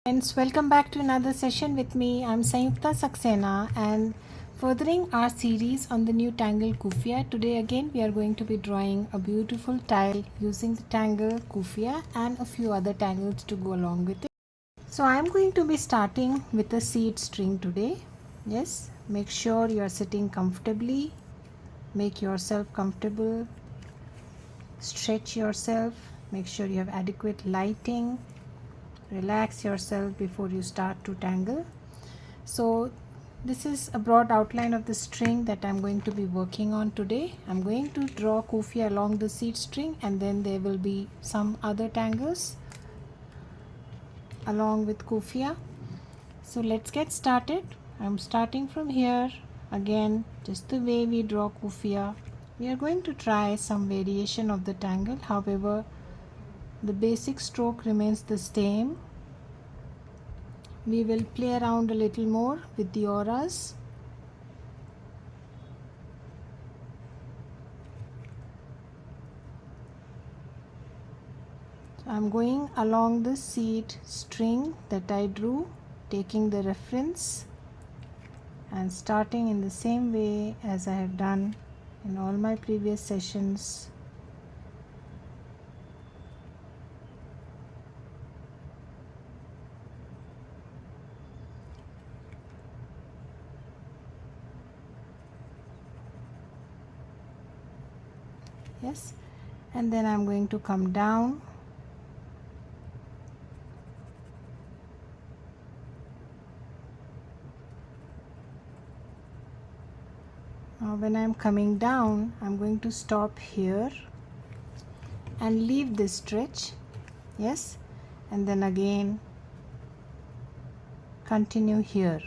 Friends, welcome back to another session with me. I'm Sanyukta Saxena and furthering our series on the new Tangle Coofia. Today again we are going to be drawing a beautiful tile using the Tangle Coofia and a few other tangles to go along with it. So I'm going to be starting with a seed string today. Yes, make sure you are sitting comfortably. Make yourself comfortable. Stretch yourself. Make sure you have adequate lighting. Relax yourself before you start to tangle. So this is a broad outline of the string that I'm going to be working on today. I'm going to draw Coofia along the seed string, and then there will be some other tangles along with Coofia. So let's get started. I'm starting from here again, just the way we draw Coofia. We are going to try some variation of the tangle. However, the basic stroke remains the same. We will play around a little more with the auras. So I'm going along the seed string that I drew, taking the reference and starting in the same way as I have done in all my previous sessions. Yes, and then I'm going to come down now. When I'm coming down, I'm going to stop here and leave this stretch. Yes, and then again continue here.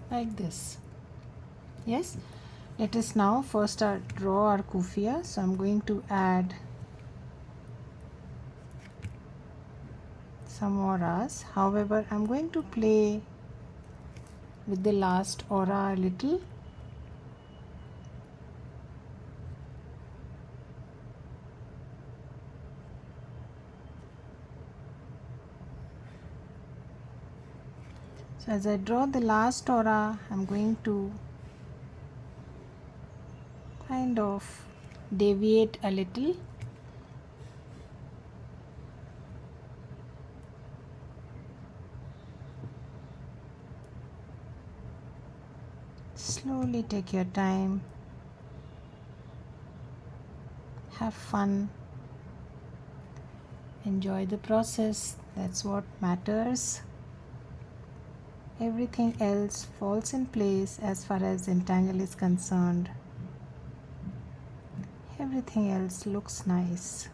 Like this. Yes, let us now first draw our Coofia. So I'm going to add some auras. However, I'm going to play with the last aura a little. So as I draw the last aura, I'm going to kind of deviate a little. Slowly take your time. Have fun. Enjoy the process. That's what matters. Everything else falls in place as far as Zentangle is concerned. Everything else looks nice.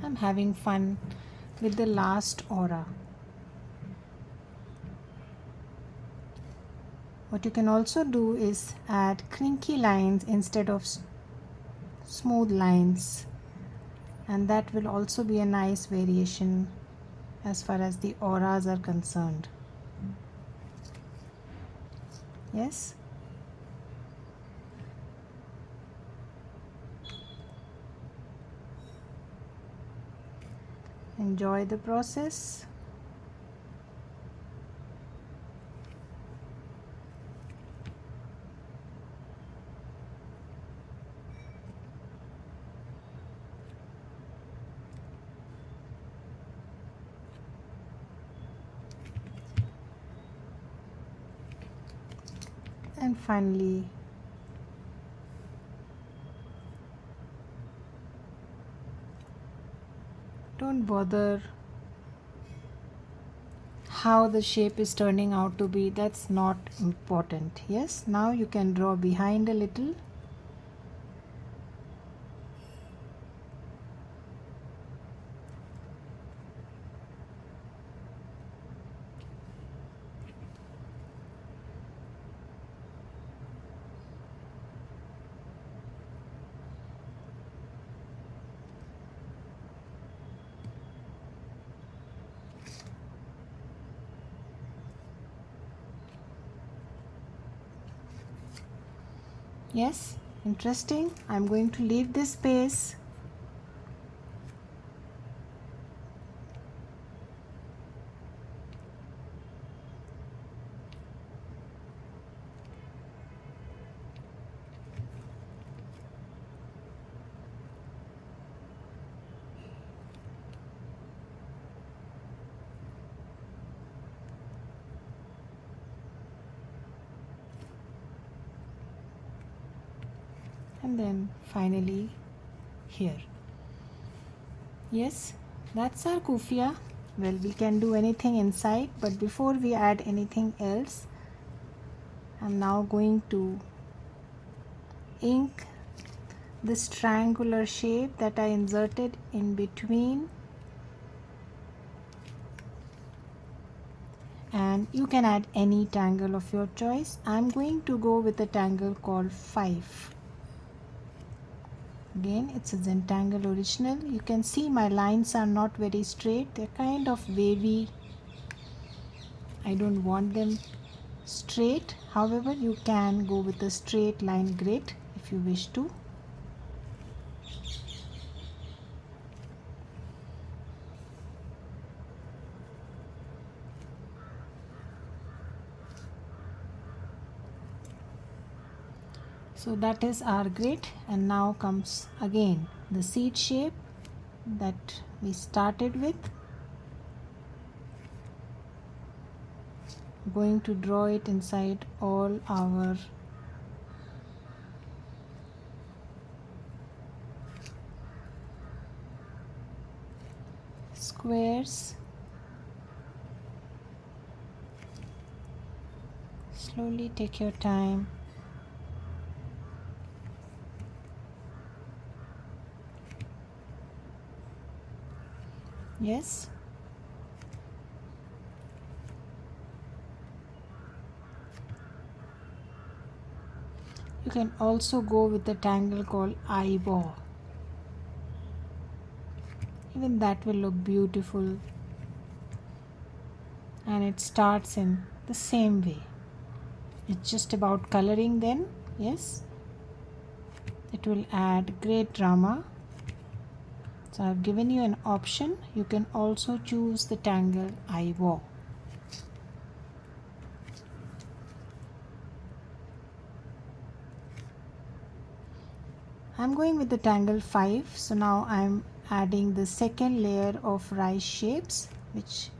I'm having fun with the last aura. What you can also do is add crinky lines instead of smooth lines, and that will also be a nice variation as far as the auras are concerned. Yes. Enjoy the process. And finally, don't bother how the shape is turning out to be. That's not important. Yes, now you can draw behind a little. Yes, interesting. I'm going to leave this space. And then finally here. Yes, that's our Coofia. Well, we can do anything inside, but before we add anything else, I'm now going to ink this triangular shape that I inserted in between, and you can add any tangle of your choice. I'm going to go with a tangle called FIFE. Again, it's a Zentangle original. You can see my lines are not very straight, they're kind of wavy. I don't want them straight. However, you can go with a straight line grid if you wish to. So that is our grid, and now comes again the seed shape that we started with. I'm going to draw it inside all our squares. Slowly take your time. Yes. You can also go with the tangle called eyeball. Even that will look beautiful, and it starts in the same way. It's just about coloring then. Yes, it will add great drama. So I've given you an option. You can also choose the tangle eyeball. I'm going with the tangle 5. So now I'm adding the second layer of rice shapes, which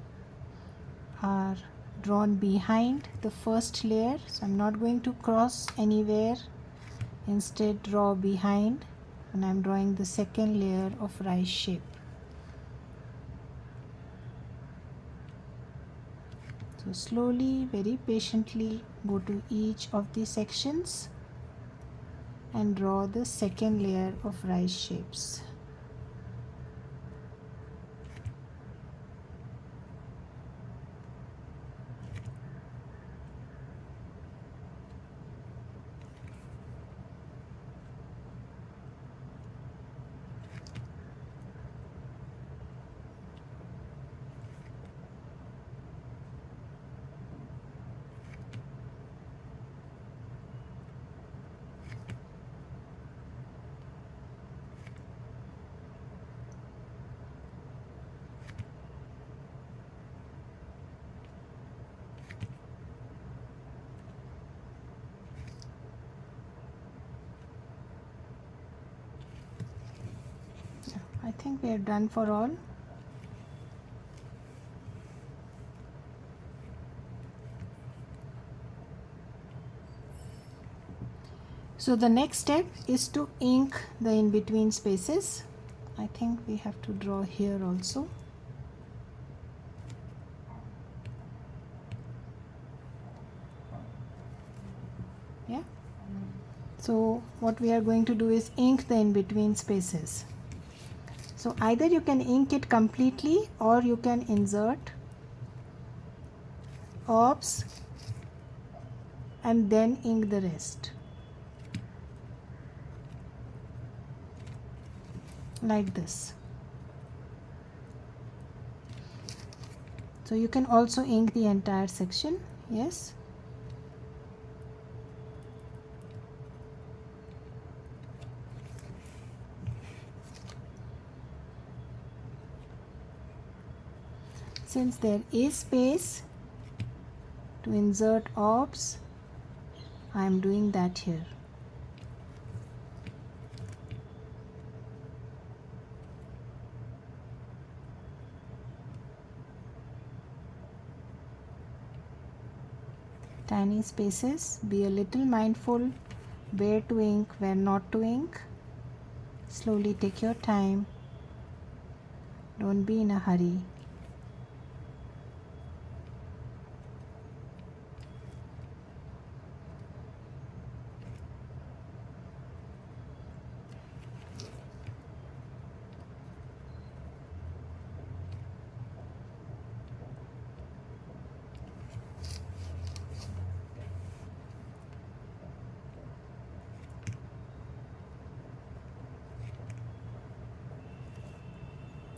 are drawn behind the first layer. So I'm not going to cross anywhere, instead draw behind, and I'm drawing the second layer of rice shape. So slowly, very patiently go to each of the sections and draw the second layer of rice shapes. I think we are done for all. So the next step is to ink the in-between spaces. I think we have to draw here also. Yeah. So what we are going to do is ink the in-between spaces. So either you can ink it completely, or you can insert orbs and then ink the rest, like this. So you can also ink the entire section. Yes. Since there is space to insert orbs, I am doing that here. Tiny spaces, be a little mindful where to ink, where not to ink. Slowly take your time. Don't be in a hurry.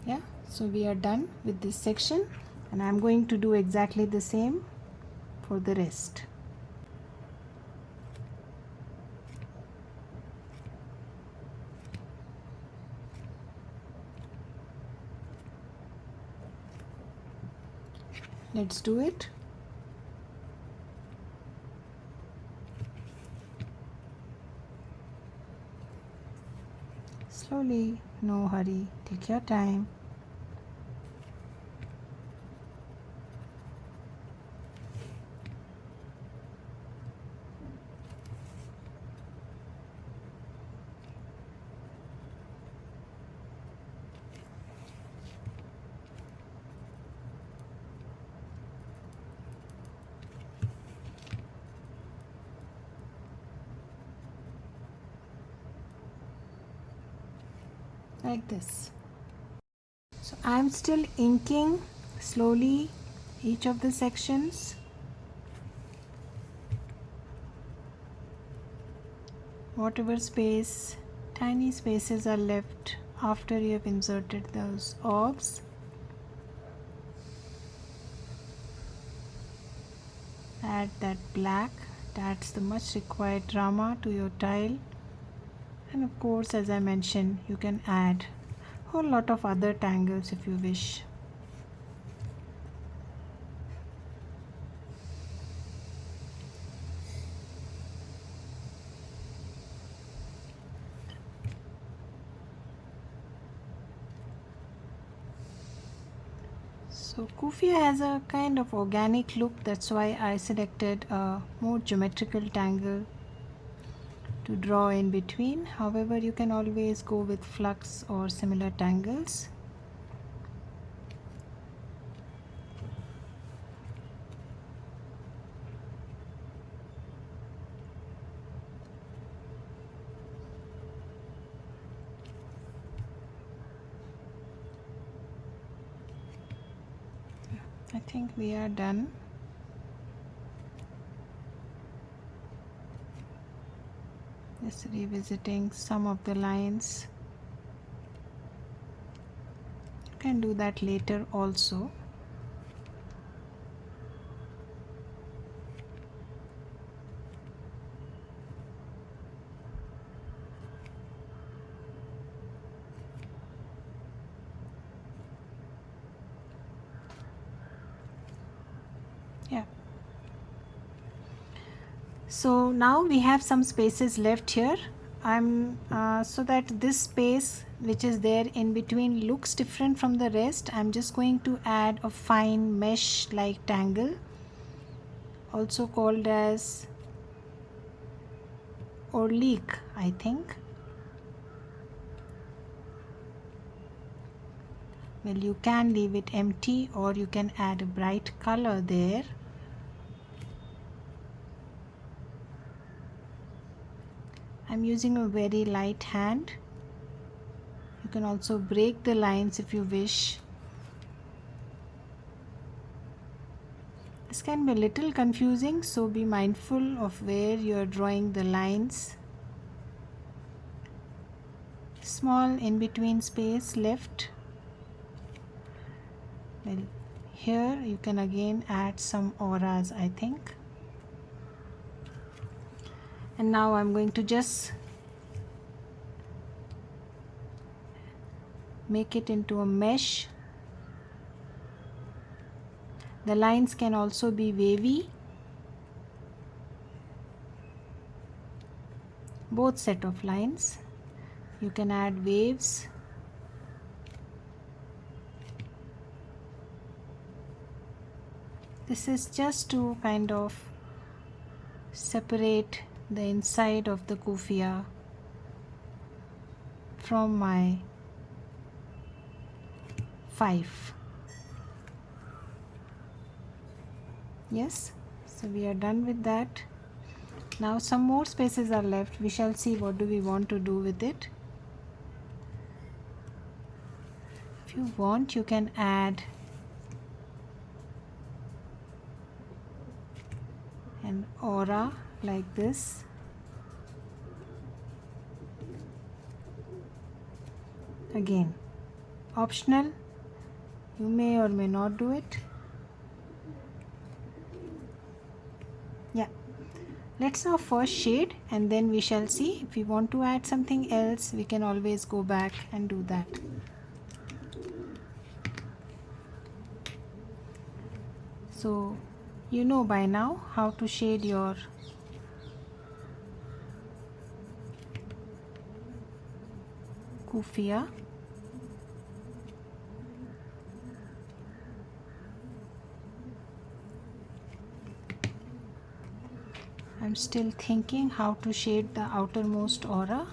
Yeah, so we are done with this section, and I'm going to do exactly the same for the rest. Let's do it. Slowly, no hurry, take your time. Like this. So I'm still inking slowly each of the sections. Whatever space, tiny spaces are left after you have inserted those orbs, add that black. That's the much required drama to your tile. And of course, as I mentioned, you can add a whole lot of other tangles if you wish. So Coofia has a kind of organic look, that's why I selected a more geometrical tangle to draw in between. However, you can always go with flux or similar tangles. I think we are done. Just revisiting some of the lines. You can do that later also. Yeah. So now we have some spaces left here. So that this space which is there in between looks different from the rest, I'm just going to add a fine mesh like tangle, also called as orleek, I think. Well, you can leave it empty or you can add a bright color there. I'm using a very light hand. You can also break the lines if you wish. This can be a little confusing, so be mindful of where you are drawing the lines. Small in between space left. Well, here you can again add some auras, I think. And now I'm going to just make it into a mesh The lines can also be wavy. Both set of lines. You can add waves. This is just to kind of separate the inside of the kufiya from my FIFE. Yes, so we are done with that. Now some more spaces are left. We shall see what do we want to do with it. If you want, you can add an aura like this. Again, optional. You may or may not do it. Yeah. Let's now first shade, and then we shall see. If we want to add something else, we can always go back and do that. So you know by now how to shade your kufiya. I'm still thinking how to shade the outermost aura.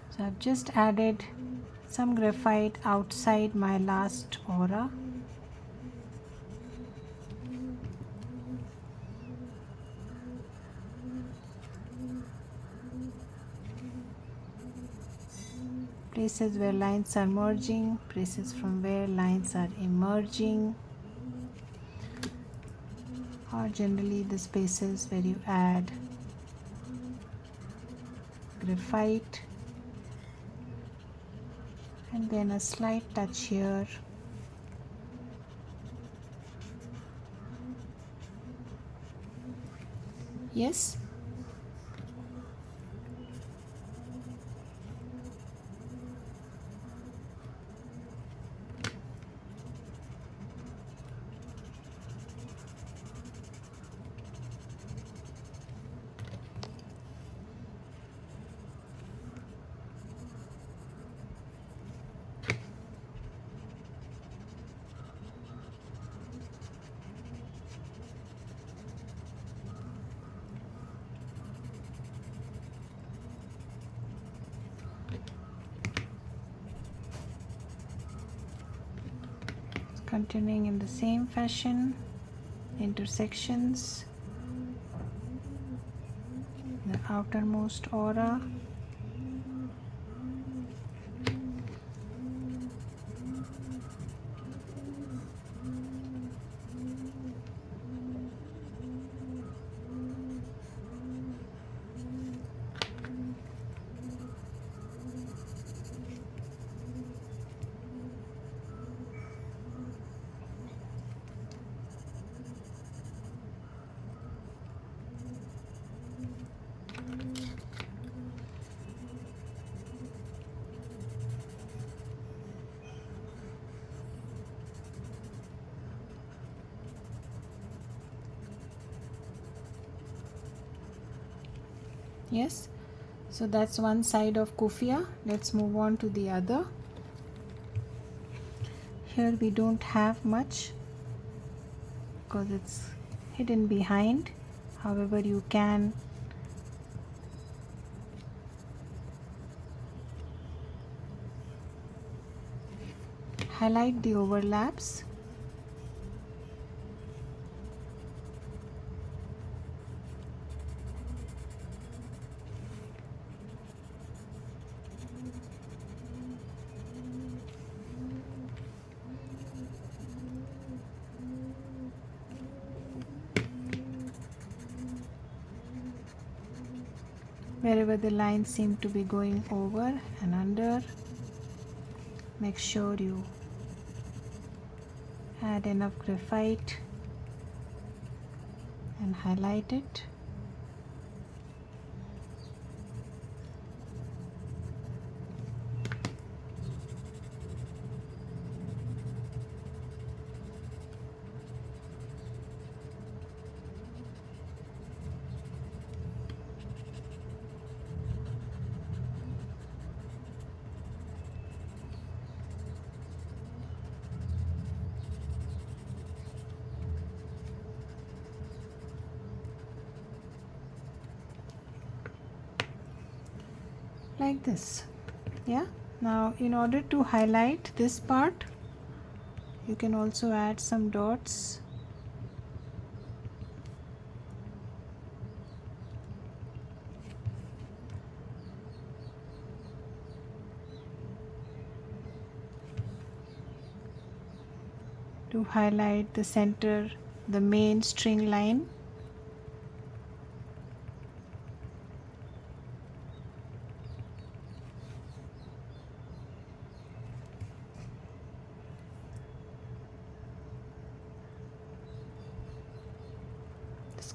So I've just added some graphite outside my last aura. Places where lines are merging, places from where lines are emerging, or generally the spaces where you add graphite and then a slight touch here. Yes. Continuing in the same fashion, intersections, the outermost aura, yes. So that's one side of kufiya. Let's move on to the other. Here we don't have much because it's hidden behind. However, you can highlight the overlaps. Wherever the lines seem to be going over and under, make sure you add enough graphite and highlight it. Like this. Yeah, now in order to highlight this part, you can also add some dots. To highlight the center, the main string line.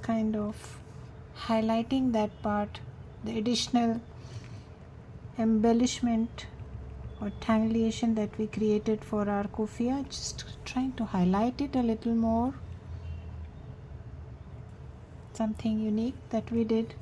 Kind of highlighting that part, the additional embellishment or tangulation that we created for our kuffia, just trying to highlight it a little more, something unique that we did.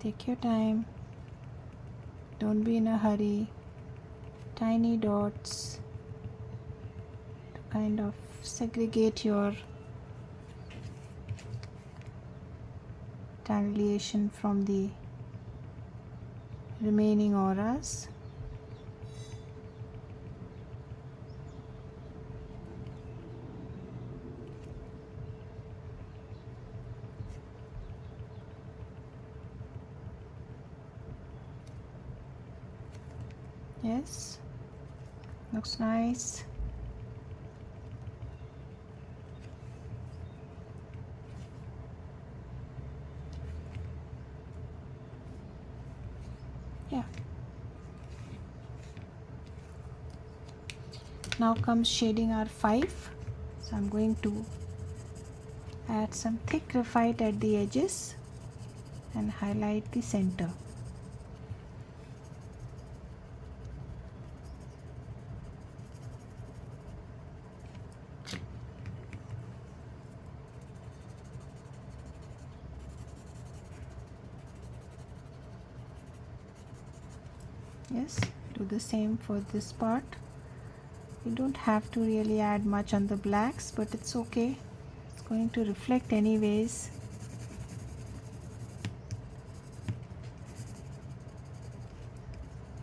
Take your time, don't be in a hurry. Tiny dots to kind of segregate your tangulation from the remaining auras. Yes, looks nice. Yeah. Now comes shading our FIFE. So I'm going to add some thick graphite at the edges and highlight the center. Yes, do the same for this part. You don't have to really add much on the blacks, but it's okay. It's going to reflect anyways.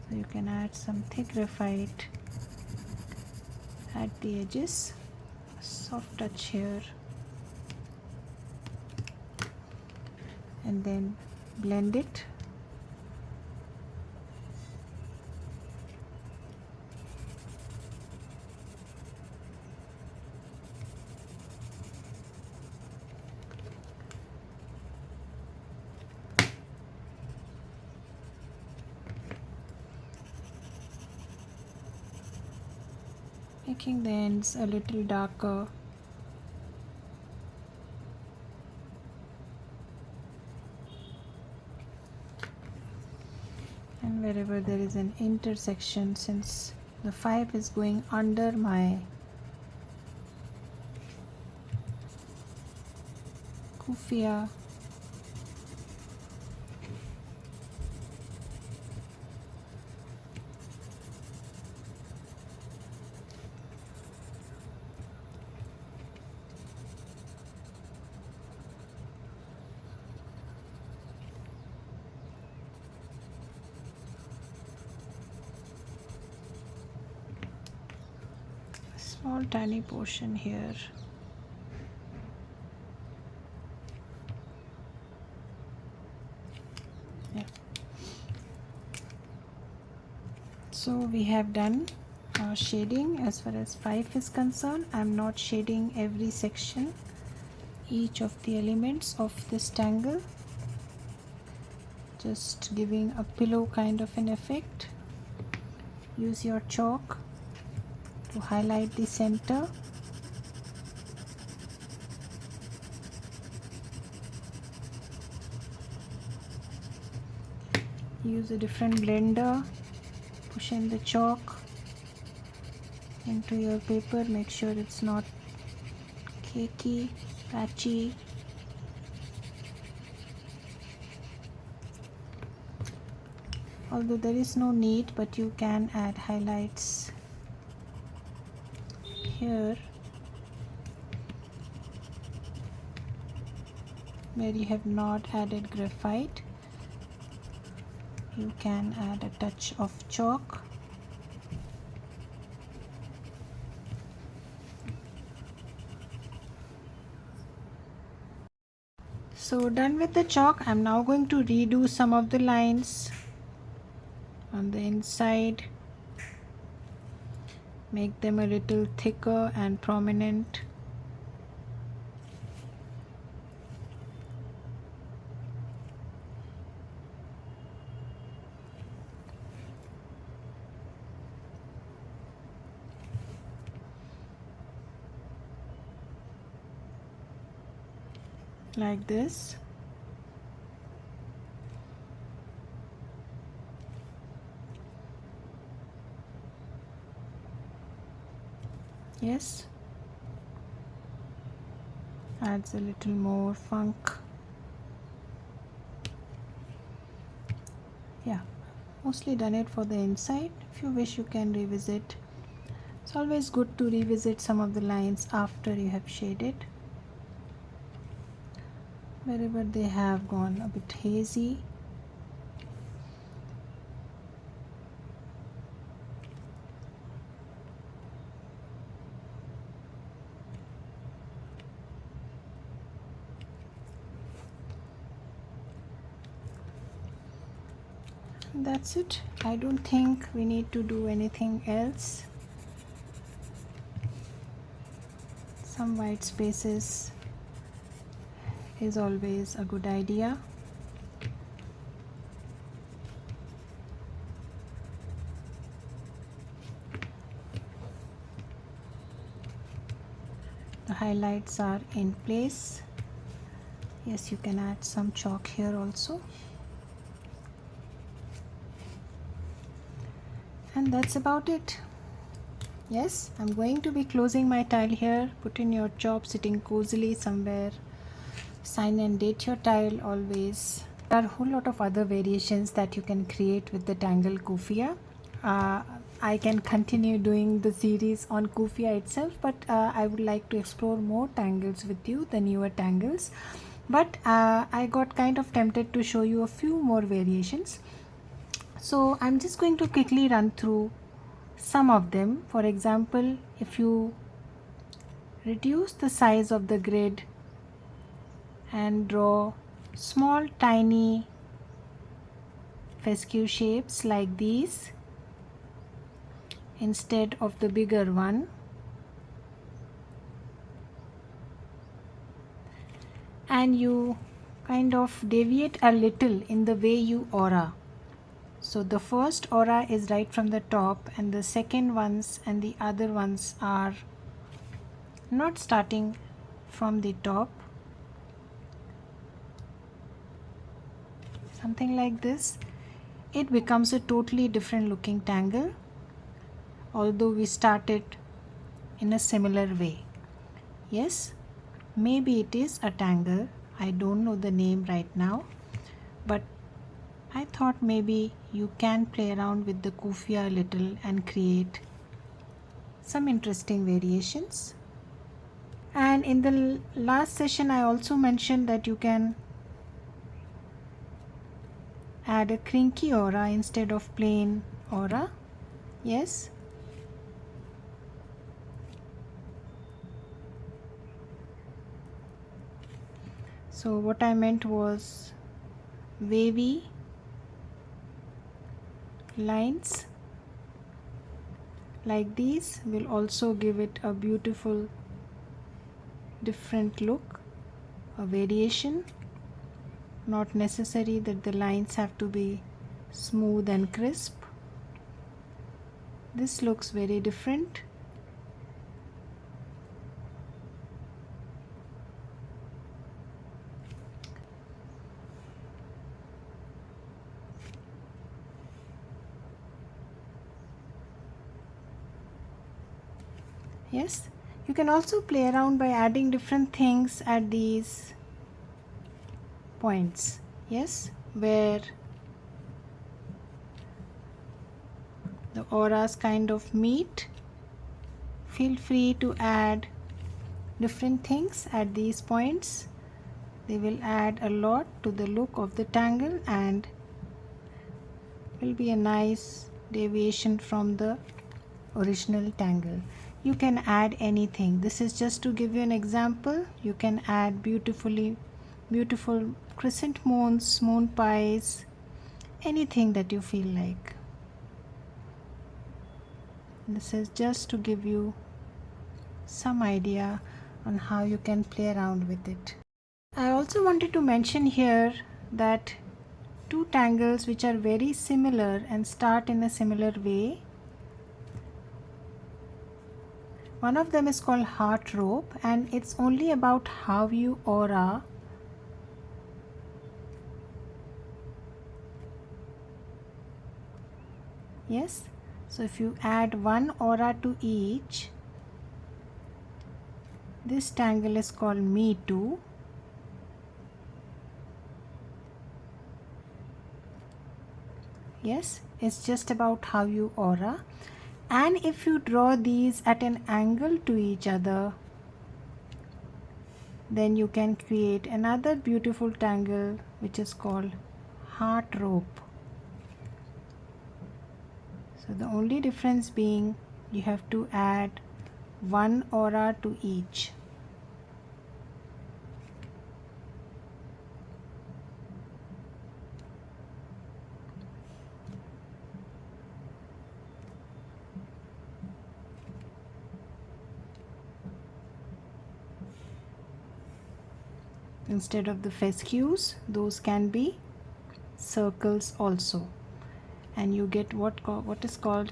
So you can add some thick graphite at the edges. A soft touch here. And then blend it. Making the ends a little darker. And wherever there is an intersection, since the FIFE is going under my kuffia, small tiny portion here. Yeah. So we have done shading. As far as FIFE is concerned, I'm not shading every section, each of the elements of this tangle, just giving a pillow kind of an effect. Use your chalk to highlight the center. Use a different blender, push in the chalk into your paper, make sure it's not cakey, patchy. Although there is no need, but you can add highlights here where you have not added graphite. You can add a touch of chalk. So done with the chalk, I'm now going to redo some of the lines on the inside, make them a little thicker and prominent. Like this. Yes, adds a little more funk. Yeah, mostly done it for the inside. If you wish, you can revisit. It's always good to revisit some of the lines after you have shaded, wherever they have gone a bit hazy. That's it. I don't think we need to do anything else. Some white spaces is always a good idea. The highlights are in place. Yes, you can add some chalk here also. And that's about it. Yes, I'm going to be closing my tile here. Put in your job sitting cozily somewhere. Sign and date your tile always. There are a whole lot of other variations that you can create with the Tangle Coofia. I can continue doing the series on Coofia itself, but I would like to explore more tangles with you, the newer tangles. But I got kind of tempted to show you a few more variations. So I'm just going to quickly run through some of them. For example, if you reduce the size of the grid and draw small tiny fescue shapes like these instead of the bigger one, and you kind of deviate a little in the way you aura. So the first aura is right from the top, and the second ones and the other ones are not starting from the top. Something like this. It becomes a totally different looking tangle, although we started in a similar way. Yes, maybe it is a tangle. I don't know the name right now, but I thought maybe you can play around with the Coofia a little and create some interesting variations. And in the last session I also mentioned that you can add a crinky aura instead of plain aura. Yes. So what I meant was wavy lines like these will also give it a beautiful different look, a variation. Not necessary that the lines have to be smooth and crisp. This looks very different. Yes, you can also play around by adding different things at these points. Yes, where the auras kind of meet. Feel free to add different things at these points. They will add a lot to the look of the tangle and will be a nice deviation from the original tangle. You can add anything. This is just to give you an example. You can add beautiful crescent moons, moon pies, anything that you feel like. This is just to give you some idea on how you can play around with it. I also wanted to mention here that two tangles which are very similar and start in a similar way. One of them is called heart rope, and it's only about how you aura yes. So if you add one aura to each, this tangle is called me too. Yes, it's just about how you aura. And if you draw these at an angle to each other, then you can create another beautiful tangle which is called heart rope. So the only difference being you have to add one aura to each. Instead of the fescues, those can be circles also, and you get what is called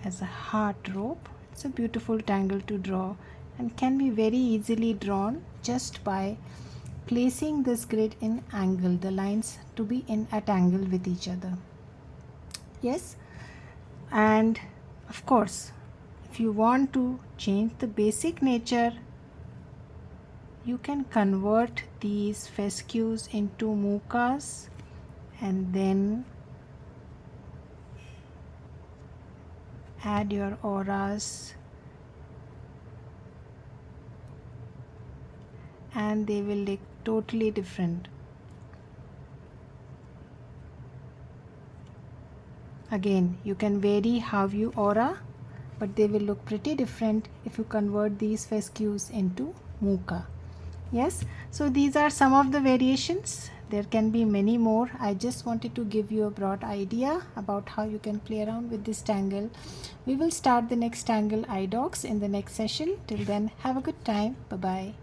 as a heart rope. It's a beautiful tangle to draw and can be very easily drawn just by placing this grid in angle, the lines to be in at angle with each other. Yes, and of course if you want to change the basic nature, you can convert these fescues into mukas and then add your auras, and they will look totally different. Again, you can vary how you aura, but they will look pretty different if you convert these fescues into muka. Yes, so these are some of the variations. There can be many more. I just wanted to give you a broad idea about how you can play around with this tangle. We will start the next tangle iDocs in the next session. Till then, have a good time. Bye bye.